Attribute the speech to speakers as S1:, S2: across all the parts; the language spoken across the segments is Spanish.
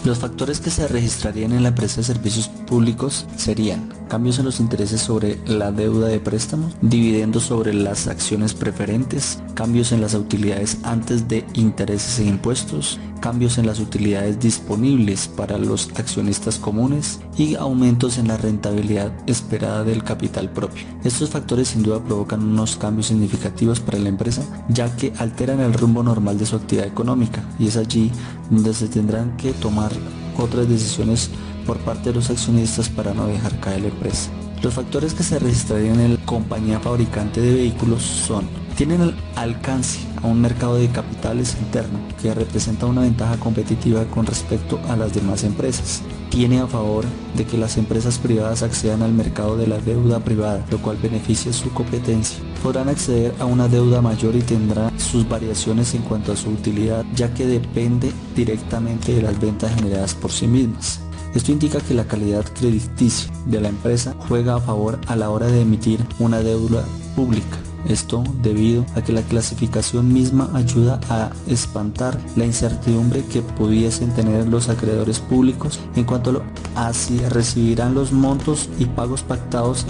S1: Los factores que se registrarían en la empresa de servicios públicos serían cambios en los intereses sobre la deuda de préstamos, dividendos sobre las acciones preferentes, cambios en las utilidades antes de intereses e impuestos, cambios en las utilidades disponibles para los accionistas comunes y aumentos en la rentabilidad esperada del capital propio. Estos factores sin duda provocan unos cambios significativos para la empresa, ya que alteran el rumbo normal de su actividad económica, y es allí donde se tendrán que tomar otras decisiones por parte de los accionistas para no dejar caer la empresa. Los factores que se registrarían en la compañía fabricante de vehículos son: tienen el alcance a un mercado de capitales interno que representa una ventaja competitiva con respecto a las demás empresas. Tiene a favor de que las empresas privadas accedan al mercado de la deuda privada, lo cual beneficia su competencia. Podrán acceder a una deuda mayor y tendrán sus variaciones en cuanto a su utilidad, ya que depende directamente de las ventas generadas por sí mismas. Esto indica que la calidad crediticia de la empresa juega a favor a la hora de emitir una deuda pública. Esto debido a que la clasificación misma ayuda a espantar la incertidumbre que pudiesen tener los acreedores públicos en cuanto a si recibirán los montos y pagos pactados,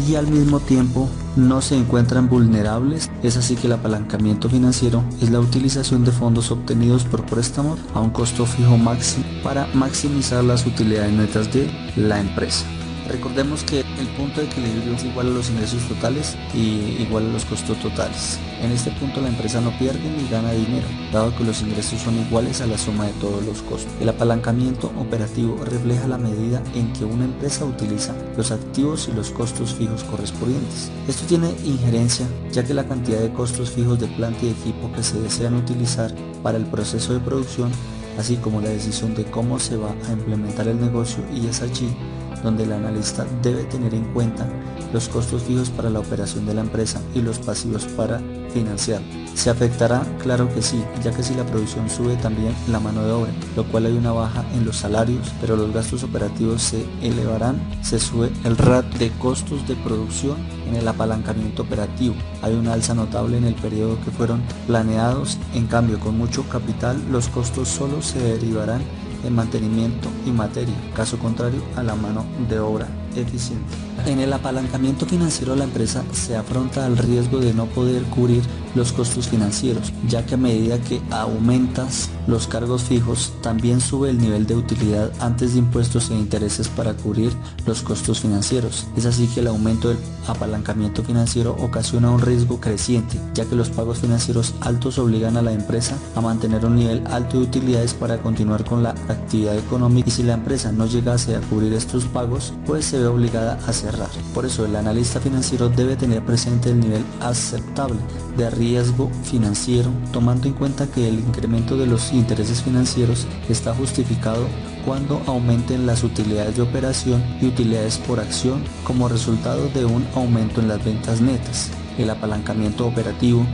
S1: y al mismo tiempo no se encuentran vulnerables. Es así que el apalancamiento financiero es la utilización de fondos obtenidos por préstamo a un costo fijo máximo para maximizar las utilidades netas de la empresa. Recordemos que el punto de equilibrio es igual a los ingresos totales y igual a los costos totales. En este punto la empresa no pierde ni gana dinero, dado que los ingresos son iguales a la suma de todos los costos. El apalancamiento operativo refleja la medida en que una empresa utiliza los activos y los costos fijos correspondientes. Esto tiene injerencia, ya que la cantidad de costos fijos de planta y equipo que se desean utilizar para el proceso de producción, así como la decisión de cómo se va a implementar el negocio, y es allí donde el analista debe tener en cuenta los costos fijos para la operación de la empresa y los pasivos para financiar. ¿Se afectará? Claro que sí, ya que si la producción sube, también la mano de obra, lo cual hay una baja en los salarios, pero los gastos operativos se elevarán, se sube el ratio de costos de producción. En el apalancamiento operativo hay una alza notable en el periodo que fueron planeados. En cambio, con mucho capital, los costos solo se derivarán en mantenimiento y materia, caso contrario a la mano de obra eficiente. En el apalancamiento financiero la empresa se afronta al riesgo de no poder cubrir los costos financieros, ya que a medida que aumentas los cargos fijos, también sube el nivel de utilidad antes de impuestos e intereses para cubrir los costos financieros. Es así que el aumento del apalancamiento financiero ocasiona un riesgo creciente, ya que los pagos financieros altos obligan a la empresa a mantener un nivel alto de utilidades para continuar con la actividad económica, y si la empresa no llegase a cubrir estos pagos, pues se ve obligada a cerrar. Por eso el analista financiero debe tener presente el nivel aceptable de riesgo financiero, tomando en cuenta que el incremento de los intereses financieros está justificado cuando aumenten las utilidades de operación y utilidades por acción como resultado de un aumento en las ventas netas. El apalancamiento operativo: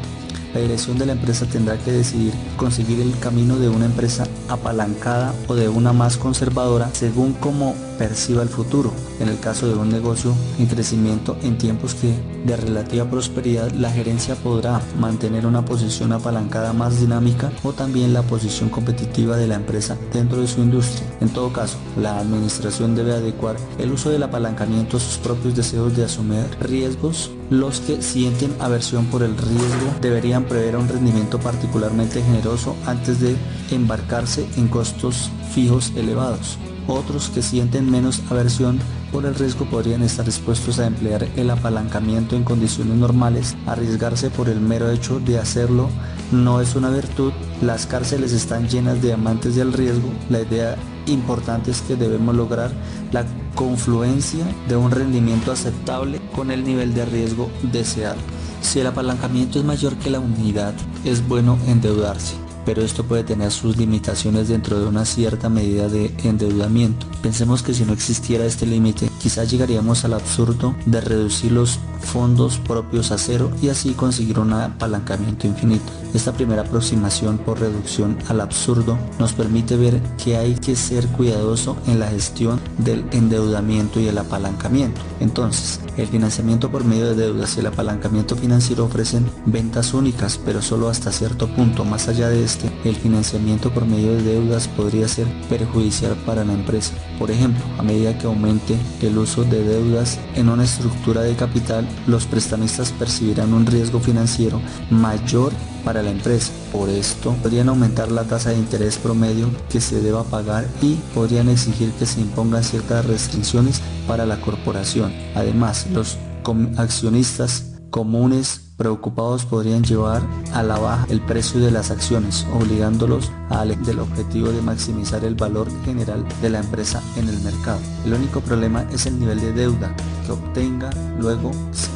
S1: la dirección de la empresa tendrá que decidir conseguir el camino de una empresa apalancada o de una más conservadora según cómo perciba el futuro. En el caso de un negocio en crecimiento en tiempos de relativa prosperidad, la gerencia podrá mantener una posición apalancada más dinámica, o también la posición competitiva de la empresa dentro de su industria. En todo caso, la administración debe adecuar el uso del apalancamiento a sus propios deseos de asumir riesgos. Los que sienten aversión por el riesgo deberían prever un rendimiento particularmente generoso antes de embarcarse en costos fijos elevados. Otros que sienten menos aversión por el riesgo podrían estar dispuestos a emplear el apalancamiento en condiciones normales. Arriesgarse por el mero hecho de hacerlo no es una virtud. Las cárceles están llenas de amantes del riesgo. La idea importante es que debemos lograr la confluencia de un rendimiento aceptable con el nivel de riesgo deseado. Si el apalancamiento es mayor que la unidad, es bueno endeudarse, pero esto puede tener sus limitaciones dentro de una cierta medida de endeudamiento. Pensemos que si no existiera este límite, quizás llegaríamos al absurdo de reducir los fondos propios a cero y así conseguir un apalancamiento infinito. Esta primera aproximación por reducción al absurdo nos permite ver que hay que ser cuidadoso en la gestión del endeudamiento y el apalancamiento. Entonces, El financiamiento por medio de deudas y el apalancamiento financiero ofrecen ventas únicas, pero solo hasta cierto punto. Más allá de este, el financiamiento por medio de deudas podría ser perjudicial para la empresa. Por ejemplo, a medida que aumente el uso de deudas en una estructura de capital, los prestamistas percibirán un riesgo financiero mayor para la empresa. Por esto, podrían aumentar la tasa de interés promedio que se deba pagar y podrían exigir que se impongan ciertas restricciones para la corporación. Además, los accionistas comunes preocupados podrían llevar a la baja el precio de las acciones, obligándolos del objetivo de maximizar el valor general de la empresa en el mercado. El único problema es el nivel de deuda que obtenga luego,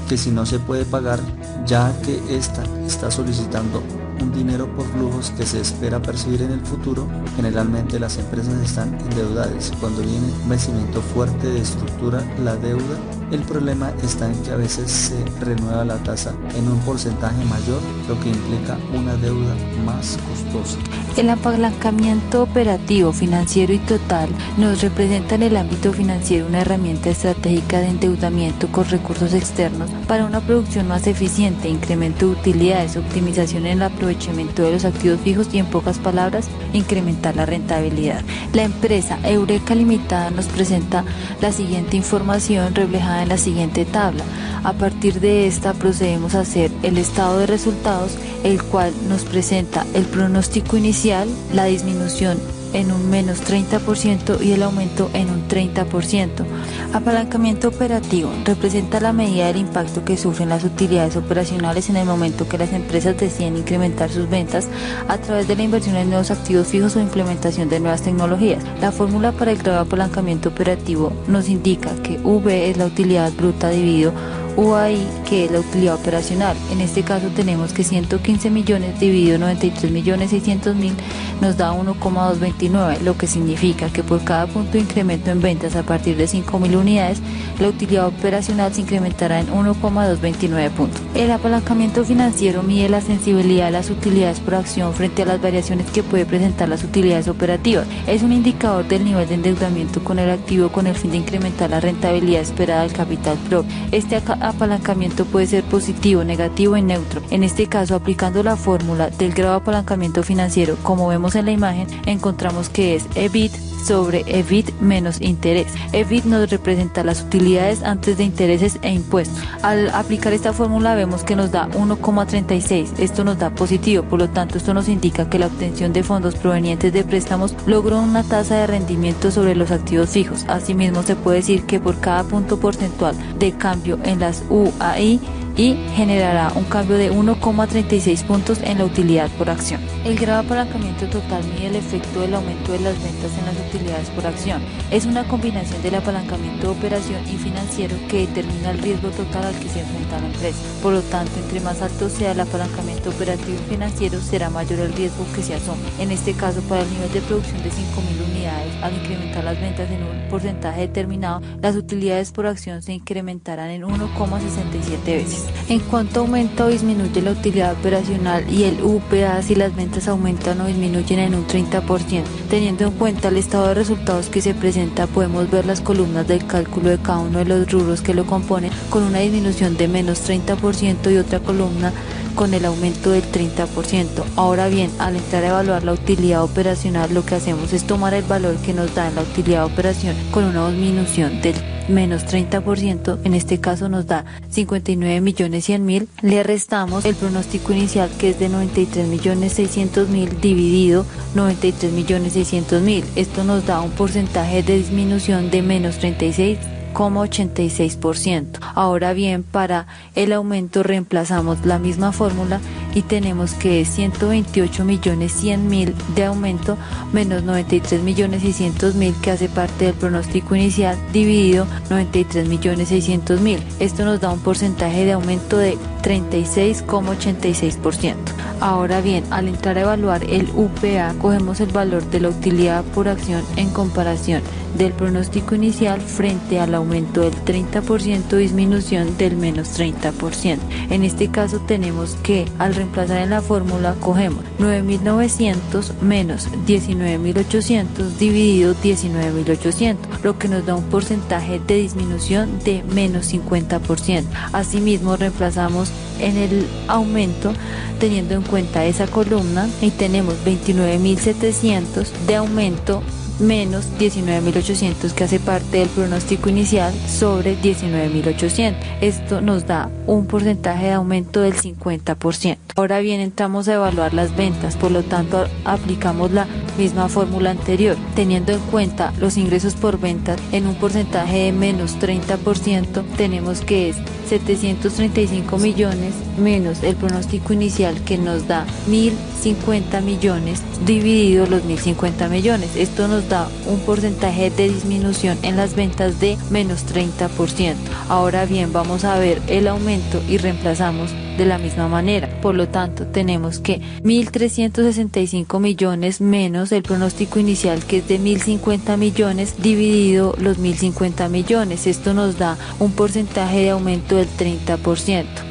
S1: que si no se puede pagar, ya que ésta está solicitando un dinero por flujos que se espera percibir en el futuro. Generalmente las empresas están endeudadas. Cuando viene un vencimiento fuerte de estructura la deuda, el problema está en que a veces se renueva la tasa en un porcentaje mayor, lo que implica una deuda más costosa.
S2: El apalancamiento operativo, financiero y total nos representa en el ámbito financiero una herramienta estratégica de endeudamiento con recursos externos para una producción más eficiente, incremento de utilidades, optimización en el aprovechamiento de los activos fijos y, en pocas palabras, incrementar la rentabilidad. La empresa Eureka Limitada nos presenta la siguiente información reflejada en la siguiente tabla. A partir de esta procedemos a hacer el estado de resultados, el cual nos presenta el pronóstico inicial, la disminución en un menos 30% y el aumento en un 30%. Apalancamiento operativo representa la medida del impacto que sufren las utilidades operacionales en el momento que las empresas deciden incrementar sus ventas a través de la inversión en nuevos activos fijos o implementación de nuevas tecnologías. La fórmula para el grado de apalancamiento operativo nos indica que V es la utilidad bruta dividido UAI, que es la utilidad operacional. En este caso tenemos que 115 millones dividido 93 millones 600 mil nos da 1,229, lo que significa que por cada punto de incremento en ventas a partir de 5.000 unidades, la utilidad operacional se incrementará en 1,229 puntos. El apalancamiento financiero mide la sensibilidad de las utilidades por acción frente a las variaciones que puede presentar las utilidades operativas. Es un indicador del nivel de endeudamiento con el activo con el fin de incrementar la rentabilidad esperada del capital propio. Este apalancamiento puede ser positivo, negativo y neutro. En este caso, aplicando la fórmula del grado de apalancamiento financiero, como vemos en la imagen, encontramos que es EBIT sobre EBIT menos interés. EBIT nos representa las utilidades antes de intereses e impuestos. Al aplicar esta fórmula vemos que nos da 1,36. Esto nos da positivo, por lo tanto esto nos indica que la obtención de fondos provenientes de préstamos logró una tasa de rendimiento sobre los activos fijos. Asimismo, se puede decir que por cada punto porcentual de cambio en las UAI y generará un cambio de 1,36 puntos en la utilidad por acción. El grado de apalancamiento total mide el efecto del aumento de las ventas en las utilidades por acción. Es una combinación del apalancamiento de operación y financiero que determina el riesgo total al que se enfrenta la empresa. Por lo tanto, entre más alto sea el apalancamiento operativo y financiero, será mayor el riesgo que se asume. En este caso, para el nivel de producción de 5.000 unidades, al incrementar las ventas en un porcentaje determinado, las utilidades por acción se incrementarán en 1,67 veces. En cuanto aumenta o disminuye la utilidad operacional y el UPA si las ventas aumentan o disminuyen en un 30%. Teniendo en cuenta el estado de resultados que se presenta, podemos ver las columnas del cálculo de cada uno de los rubros que lo componen con una disminución de menos 30% y otra columna con el aumento del 30%. Ahora bien, al entrar a evaluar la utilidad operacional, lo que hacemos es tomar el valor que nos da en la utilidad operación con una disminución del menos 30%, en este caso nos da 59 millones 100 mil, le restamos el pronóstico inicial que es de 93 millones 600 mil dividido 93 millones 600 mil, esto nos da un porcentaje de disminución de menos 36,86%. Ahora bien, para el aumento reemplazamos la misma fórmula y tenemos que es 128 millones 100 mil de aumento menos 93 millones 600 mil que hace parte del pronóstico inicial dividido 93 millones 600 mil. Esto nos da un porcentaje de aumento de 36,86%. Ahora bien, al entrar a evaluar el UPA, cogemos el valor de la utilidad por acción en comparación del pronóstico inicial frente al aumento del 30%, disminución del menos 30%. En este caso tenemos que al reemplazar en la fórmula cogemos 9.900 menos 19.800 dividido 19.800, lo que nos da un porcentaje de disminución de menos 50%. Asimismo reemplazamos en el aumento teniendo en cuenta esa columna y tenemos 29.700 de aumento menos 19.800 que hace parte del pronóstico inicial sobre 19.800. Esto nos da un porcentaje de aumento del 50%. Ahora bien, entramos a evaluar las ventas, por lo tanto aplicamos la misma fórmula anterior, teniendo en cuenta los ingresos por ventas en un porcentaje de menos 30%, tenemos que es 735 millones menos el pronóstico inicial que nos da 1.050 millones dividido los 1.050 millones. Esto nos da un porcentaje de disminución en las ventas de menos 30%. Ahora bien, vamos a ver el aumento y reemplazamos de la misma manera. Por lo tanto, tenemos que 1.365 millones menos el pronóstico inicial que es de 1.050 millones dividido los 1.050 millones. Esto nos da un porcentaje de aumento del 30%.